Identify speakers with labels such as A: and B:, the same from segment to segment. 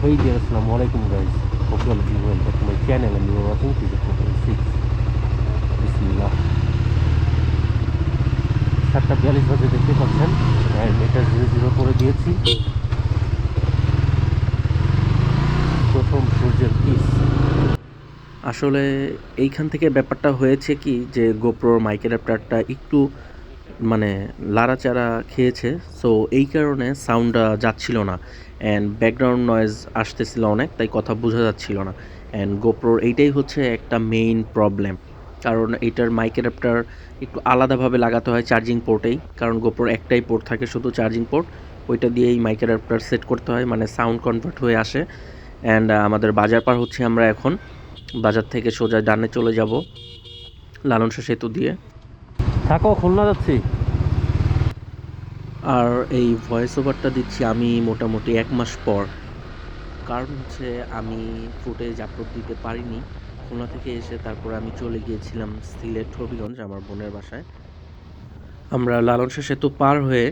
A: Hey there, Assalamualaikum guys. Hope you all doing well. Back to my channel and you are watching Physics 4.6. Bismillah. 7:42 বাজে দেখতে পাচ্ছেন and এটা 0 করে দিয়েছি। প্রথম সূর্যের কিস। আসলে এইখান থেকে ব্যাপারটা হয়েছে কি যে গোপ্রোর মাইক অ্যাডাপ্টারটা একটু মানে লাড়াচাড়া খেয়েছে, সো এই কারণে সাউন্ডটা যাচ্ছিল না অ্যান্ড ব্যাকগ্রাউন্ড নয়েজ আসতেছিল অনেক, তাই কথা বোঝা যাচ্ছিল না। অ্যান্ড গোপ্রোর এইটাই হচ্ছে একটা মেইন প্রবলেম, কারণ এইটার মাইক অ্যাডাপ্টার একটু আলাদাভাবে লাগাতে হয় চার্জিং পোর্টেই, কারণ গোপ্রোর একটাই পোর্ট থাকে শুধু চার্জিং পোর্ট, ওইটা দিয়েই মাইক অ্যাডাপ্টার সেট করতে হয়, মানে সাউন্ড কনভার্ট হয়ে আসে। অ্যান্ড আমাদের বাজার পার হচ্ছে আমরা এখন, বাজার থেকে সোজা ডানে চলে যাব লালন শাহ সেতু দিয়ে। থাকো, খুলনা যাচ্ছি। আর এই ভয়েস ওভারটা দিচ্ছি আমি মোটামুটি 1 মাস পর, কারণ হচ্ছে আমি ফুটেজ আপলোড দিতে পারিনি। খুলনা থেকে এসে তারপর আমি চলে গিয়েছিলাম সিলেট হবিগঞ্জ আমার বোনের বাসায়। আমরা লালন শাহ সেতু পার হয়ে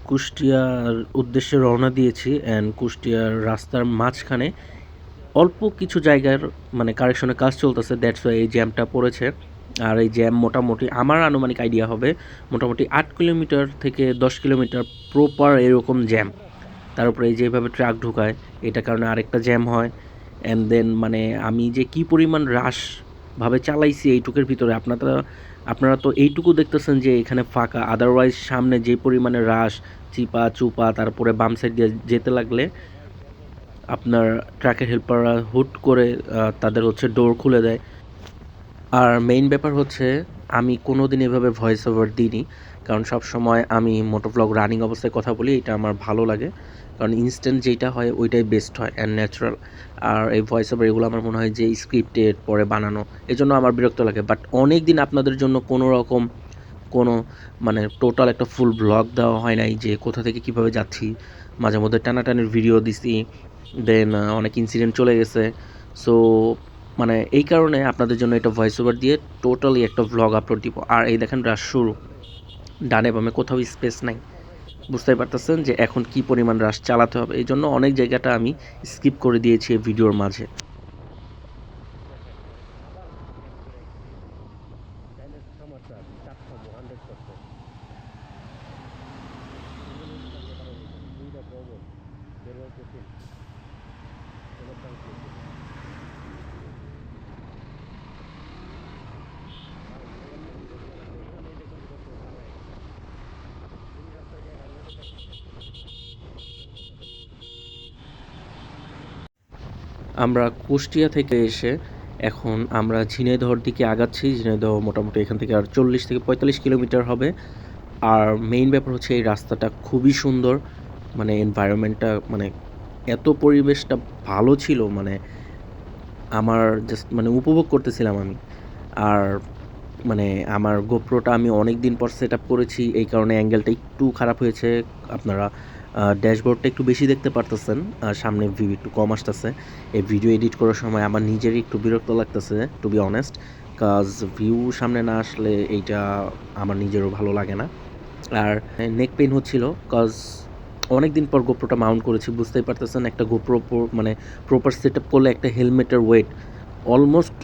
A: কুষ্টিয়ার উদ্দেশ্যে রওনা দিয়েছি অ্যান্ড কুষ্টিয়ার রাস্তার মাঝখানে অল্প কিছু জায়গার মানে কারেকশনের কাজ চলতেছে, দ্যাটস ওয়াই এই জ্যামটা পড়েছে। আর এই জ্যাম মোটামুটি আমার আনুমানিক আইডিয়া হবে মোটামুটি 8 কিলোমিটার থেকে 10 কিলোমিটার প্রপার এরকম জ্যাম। তার উপরে এই যেভাবে ট্রাক ঢুকায় এটা কারণে আরেকটা জ্যাম হয়। অ্যান্ড দেন মানে আমি যে কি পরিমাণ রাশভাবে চালাইছি এইটুকের ভিতরে, আপনারা তো এইটুকু দেখতেছেন যে এখানে ফাঁকা, আদারওয়াইজ সামনে যে পরিমাণে রাশ চিপা চুপা তারপরে বাম সাইড দিয়ে যেতে লাগলে আপনার ট্রাকের হেল্পাররা হুট করে তাদের হচ্ছে ডোর খুলে দেয়। আর মেইন ব্যাপার হচ্ছে আমি কোনো দিন এভাবে ভয়েস ওভার দিইনি, কারণ সব সময় আমি মোটোভ্লগ রানিং অবস্থায় কথা বলি, এটা আমার ভালো লাগে, কারণ ইনস্ট্যান্ট যেটা হয় ওইটাই বেস্ট হয় অ্যান্ড ন্যাচারাল। আর এই ভয়েস ওভার এগুলো আমার মনে হয় যে স্ক্রিপ্টেড পরে বানানো, এজন্য আমার বিরক্ত লাগে। বাট অনেক দিন আপনাদের জন্য কোনো রকম কোনো মানে টোটাল একটা ফুল ব্লগ দেওয়া হয় নাই যে কোথা থেকে কীভাবে যাচ্ছি। মাঝে মধ্যে টানাটানির ভিডিও দিছি, দেন অনেক ইনসিডেন্ট চলে গেছে। সো মানে এই কারণে আপনাদের জন্য এটা ভয়েস ওভার দিয়ে টোটালি একটা ভ্লগ আপলোড দিব। আর এই দেখেন রাশ শুরু, ডানে বামে কোথাও স্পেস নাই, বুঝতেই পারতেছেন যে এখন কি পরিমাণ রাশ চালাতে হবে, এই জন্য অনেক জায়গাটা আমি স্কিপ করে দিয়েছি এই ভিডিওর মাঝে। আমরা কুষ্টিয়া থেকে এসে এখন আমরা ঝিনাইদহর দিকে আগাচ্ছি। ঝিনাইদহ মোটামুটি এখান থেকে আর 40 থেকে 45 কিলোমিটার হবে। আর মেইন ব্যাপার হচ্ছে এই রাস্তাটা খুবই সুন্দর, মানে এনভায়রনমেন্টটা মানে এত পরিবেশটা ভালো ছিল, মানে আমার জাস্ট মানে উপভোগ করতেছিলাম আমি। আর মানে আমার গোপ্রোটা আমি অনেক দিন পর সেট আপ করেছি, এই কারণে অ্যাঙ্গেলটা একটু খারাপ হয়েছে। আপনারা ড্যাশবোর্ডটা একটু বেশি দেখতে পারতেছেন, আর সামনে ভিউ একটু কম আসতেছে। এই ভিডিও এডিট করার সময় আমার নিজেরই একটু বিরক্ত লাগতেছে টু বি অনেস্ট, কাজ ভিউ সামনে না আসলে এইটা আমার নিজেরও ভালো লাগে না। আর নেক পেইন হচ্ছিল কজ অনেক দিন পর গোপ্রোটা মাউন্ট করেছি, বুঝতেই পারতেছেন একটা গোপ্রো মানে প্রপার সেট আপ করলে একটা হেলমেটের ওয়েট অলমোস্ট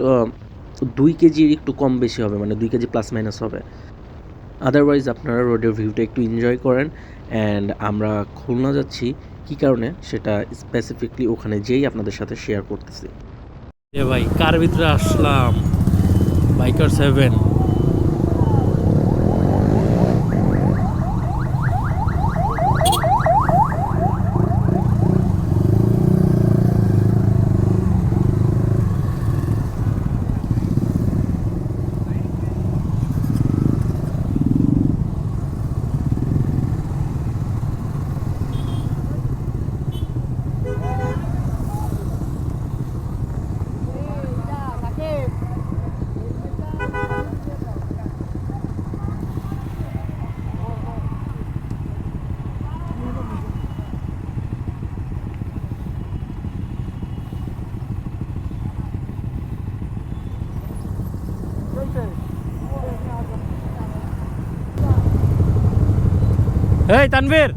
A: 2 কেজির একটু কম বেশি হবে, মানে 2 কেজি প্লাস মাইনাস হবে। আদারওয়াইজ আপনারা রোডের ভিউটা একটু এনজয় করেন। অ্যান্ড আমরা খুলনা যাচ্ছি কী কারণে সেটা স্পেসিফিকলি ওখানে যেই আপনাদের সাথে শেয়ার করতেছি। এ ভাই কার ভিতরে আসলাম, বাইকার 7। এই তানভীর,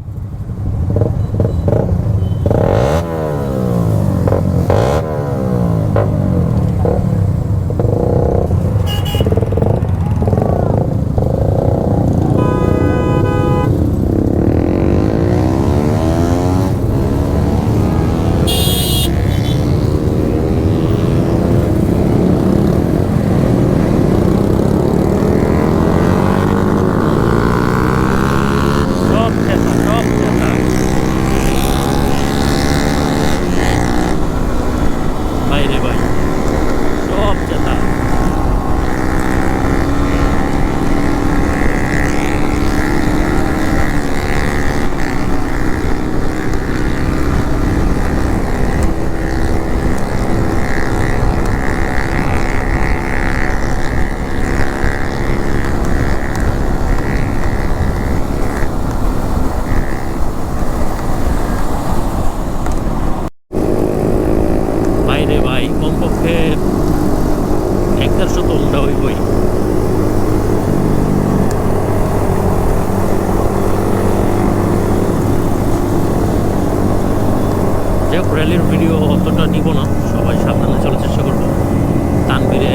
A: যে র্যালির ভিডিও অতটা নিব না, সবাই সাবধানে চলার চেষ্টা করবো। তানবীরে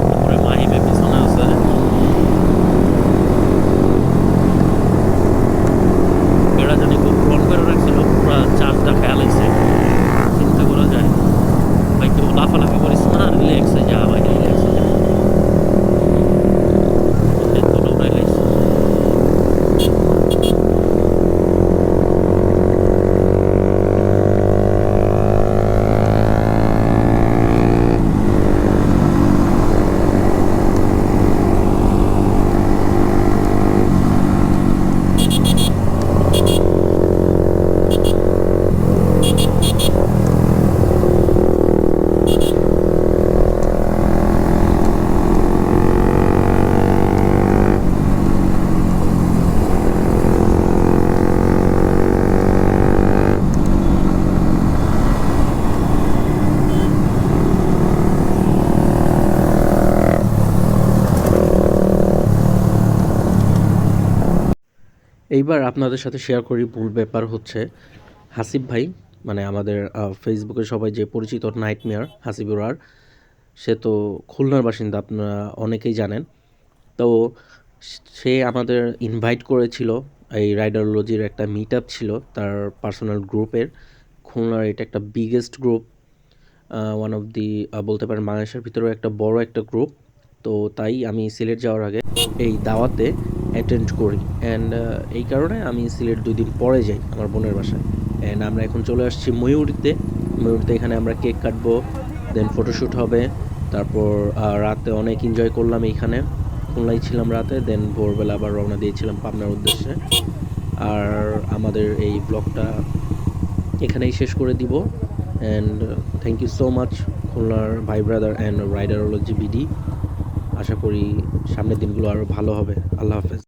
A: তারপরে মাহিমে পিছনে আছে। এরা জানি খুব রন করে রাখছিল, পুরো চার্জটা খেয়াল হয়েছে। চিন্তা করা যায় ভাই, কেউ লাফালাফি করিস না, রিল্যাক্সে যা ভাই, রিল্যাক্সে যা। তোরা উড়াই লাইস। এইবার আপনাদের সাথে শেয়ার করি, মূল ব্যাপার হচ্ছে হাসিব ভাই, মানে আমাদের ফেসবুকে সবাই যে পরিচিত নাইটমেয়ার হাসিবুর আর, সে তো খুলনার বাসিন্দা, আপনারা অনেকেই জানেন। তো সে আমাদের ইনভাইট করেছিল, এই রাইডারোলজির একটা মিট আপ ছিল তার পার্সোনাল গ্রুপের। খুলনার এটা একটা biggest group, one of the, বলতে পারেন বাংলাদেশের ভিতরেও একটা বড় একটা গ্রুপ। তো তাই আমি সিলেট যাওয়ার আগে এই দাওয়াতে অ্যাটেন্ড করি, অ্যান্ড এই কারণে আমি সিলেট 2 দিন পরে যাই আমার বোনের বাসায়। অ্যান্ড আমরা এখন চলে আসছি ময়ূরীতে। ময়ূরীতে এখানে আমরা কেক কাটবো, দেন ফটোশ্যুট হবে। তারপর রাতে অনেক এনজয় করলাম এইখানে, খুলনায় ছিলাম রাতে, দেন ভোরবেলা আবার রওনা দিয়েছিলাম পাবনার উদ্দেশ্যে। আর আমাদের এই ব্লগটা এখানেই শেষ করে দিব। And thank you so much খুলনার ভাই ব্রাদার অ্যান্ড রাইডারোলজি বিডি। আশা করি সামনের দিনগুলো আরও ভালো হবে। আল্লাহ হাফেজ।